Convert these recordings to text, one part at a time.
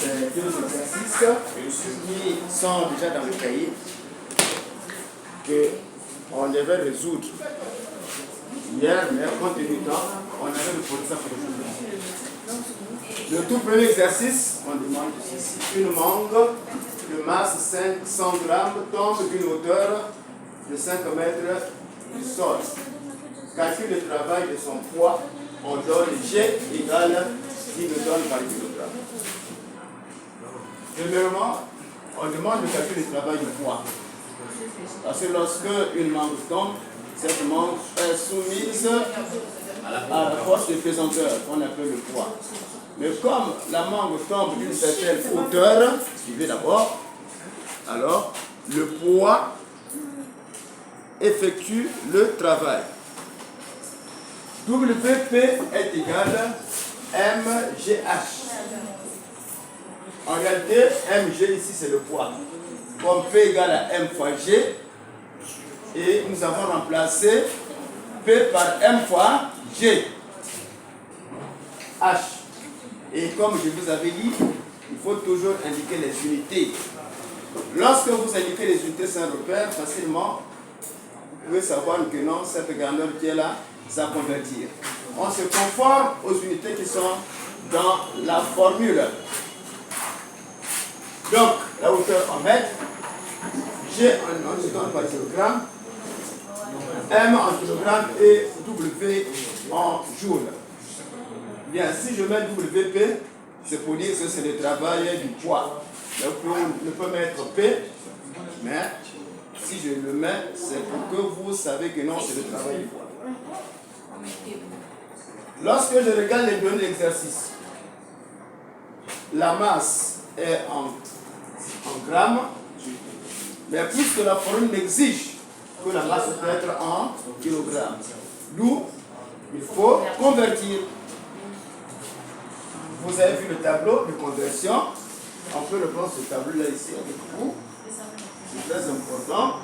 deux exercices qui sont déjà dans le cahier, qu'on devait résoudre hier, mais compte tenu du temps, on avait reporté ça pour aujourd'hui. Le tout premier exercice, on demande ceci. Une mangue de masse 500 grammes tombe d'une hauteur de 5 mètres du sol. Calcule le travail de son poids. On donne G égale 10 newtons par kilogramme. Premièrement, on demande le calcul du travail du poids. Parce que lorsque une mangue tombe, cette mangue est soumise à la force de pesanteur qu'on appelle le poids. Mais comme la mangue tombe d'une certaine hauteur, suivez d'abord, alors le poids effectue le travail. WP est égal à MGH. En réalité, MG ici c'est le poids. Comme P égale à M fois G, et nous avons remplacé P par M fois G. H. Et comme je vous avais dit, il faut toujours indiquer les unités. Lorsque vous indiquez les unités sans repère, facilement, vous pouvez savoir que non, cette grandeur qui est là, ça va convertir. On se conforme aux unités qui sont dans la formule. Donc, la hauteur en mètres, G en newton par kilogramme, M en kilogramme et W en joule. Bien, si je mets WP, c'est pour dire que c'est le travail du poids. Donc, on peut mettre P, mais si je le mets, c'est pour que vous savez que non, c'est le travail du poids. Lorsque je regarde les données d'exercice, la masse est en grammes, mais puisque la formule exige que la masse peut être en kilogrammes, d'où il faut convertir. Vous avez vu le tableau de conversion. On peut reprendre ce tableau-là ici avec vous. C'est très important.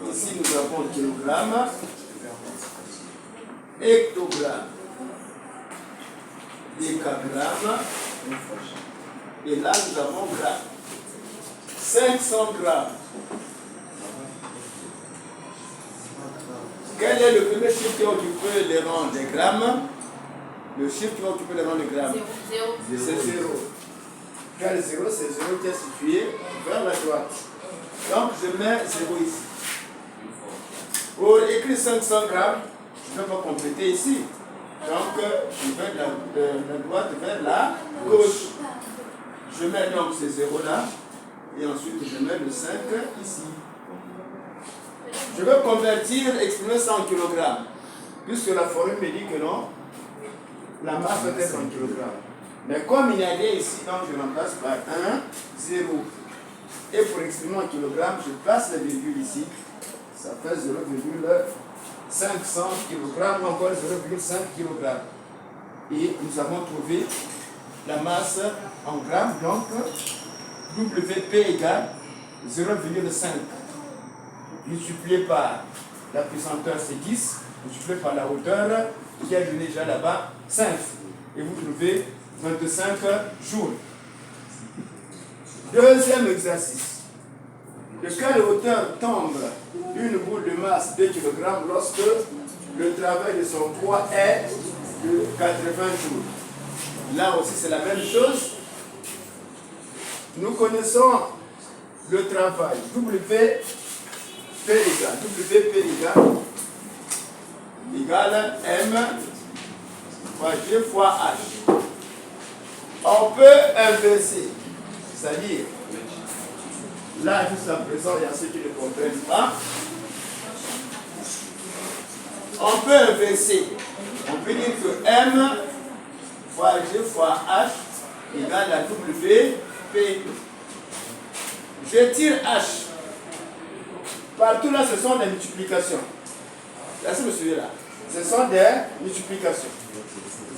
Ici, nous avons kilogramme, hectogramme, décagramme, et là, nous avons gramme. 500 grammes. Quel est le premier chiffre qui occupe les rangs des grammes? Le chiffre qui va occuper les rangs des grammes, c'est 0. Quel 0? C'est 0 qui est situé vers la droite. Donc, je mets 0 ici. Pour écrire 500 grammes, je ne peux pas compléter ici. Donc, je vais de la droite vers la gauche. Je mets donc ces 0 là. Et ensuite, je mets le 5 ici. Je veux convertir, exprimer ça en kilogrammes. Puisque la formule me dit que non, la masse peut être en kilogrammes. Mais comme il y a rien ici, donc je remplace par 1, 0. Et pour exprimer en kilogrammes, je place la virgule ici. Ça fait 0,500 kg, encore 0,5 kg. Et nous avons trouvé la masse en grammes, donc WP égale 0,5. Multiplié par la pesanteur, c'est 10. Multiplié par la hauteur, qui est donnée déjà là-bas, 5. Et vous trouvez 25 joules. Deuxième exercice. De quelle hauteur tombe une boule de masse 2 kg lorsque le travail de son poids est de 80 joules? Là aussi, c'est la même chose. Nous connaissons le travail. WP égale M fois G fois H. On peut inverser, c'est-à-dire, là, jusqu'à présent, il y a ceux qui ne comprennent pas. On peut inverser. On peut dire que M fois G fois H égale à WP. Je tire H. Partout là, ce sont des multiplications. Là, c'est monsieur là. Ce sont des multiplications.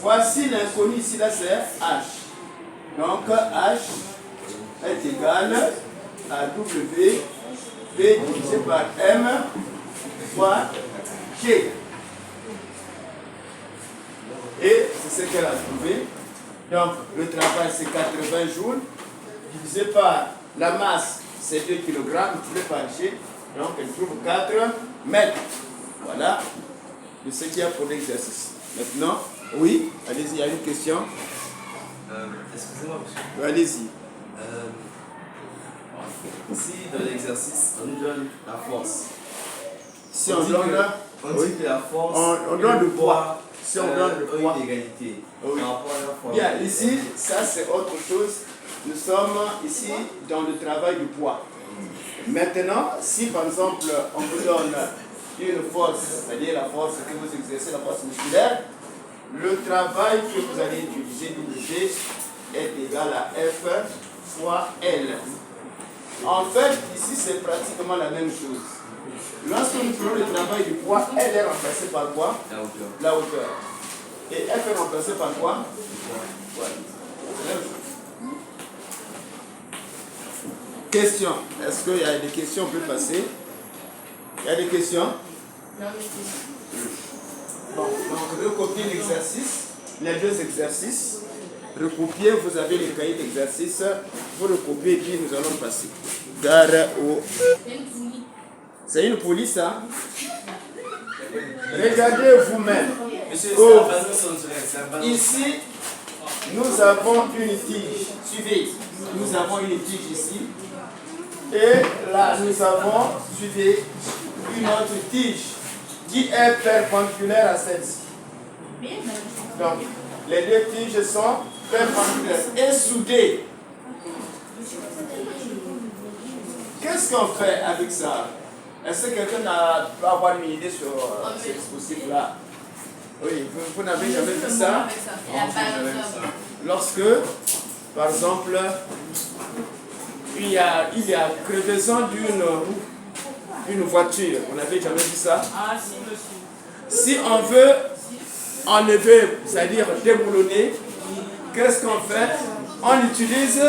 Voici l'inconnu ici, là, c'est H. Donc, H est égal à W, P divisé par M fois G. Et c'est ce qu'elle a trouvé. Donc, le travail, c'est 80 joules, divisé par la masse, c'est 2 kg, multiplié par G. Donc, elle trouve 4 mètres. Voilà, de ce qu'il y a pour l'exercice. Maintenant, oui, allez-y, il y a une question. Excusez-moi, monsieur. Allez-y. Si dans l'exercice, on nous donne la force. Si on donne que la force, on donne le poids. Si on donne le poids. Une égalité. Oui. Par rapport à la force. Bien, ici, ça c'est autre chose. Nous sommes ici dans le travail du poids. Maintenant, si par exemple on vous donne une force, c'est-à-dire la force que vous exercez, la force musculaire, le travail que vous allez utiliser, W, est égal à F fois L. En fait, ici c'est pratiquement la même chose. Lorsque nous prenons le travail du poids, L est remplacé par quoi? La hauteur. La hauteur. Et F est remplacé par quoi? Voilà. C'est la même chose. Question. Est-ce qu'il y a des questions? On peut passer. Il y a des questions? Bon, donc recopiez l'exercice, les deux exercices. Recopiez, vous avez les cahiers d'exercice. Vous recopiez et puis nous allons passer. Gare au... C'est une police, hein? Regardez vous-même. Oh. Ici, nous avons une tige. Suivez. Nous avons une tige ici. Et là, nous avons, suivez, une autre tige qui est perpendiculaire à celle-ci. Donc, les deux tiges sont perpendiculaires et soudées. Qu'est-ce qu'on fait avec ça? Est-ce que quelqu'un peut avoir une idée sur ce dispositif-là? Oui, vous n'avez jamais vu ça? Lorsque, par exemple, il y a crevaison d'une voiture, on n'avait jamais vu ça? Ah, si, monsieur. Si on veut enlever, c'est-à-dire déboulonner, qu'est-ce qu'on fait? On utilise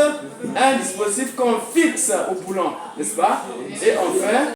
un dispositif qu'on fixe au boulon, n'est-ce pas? Et on fait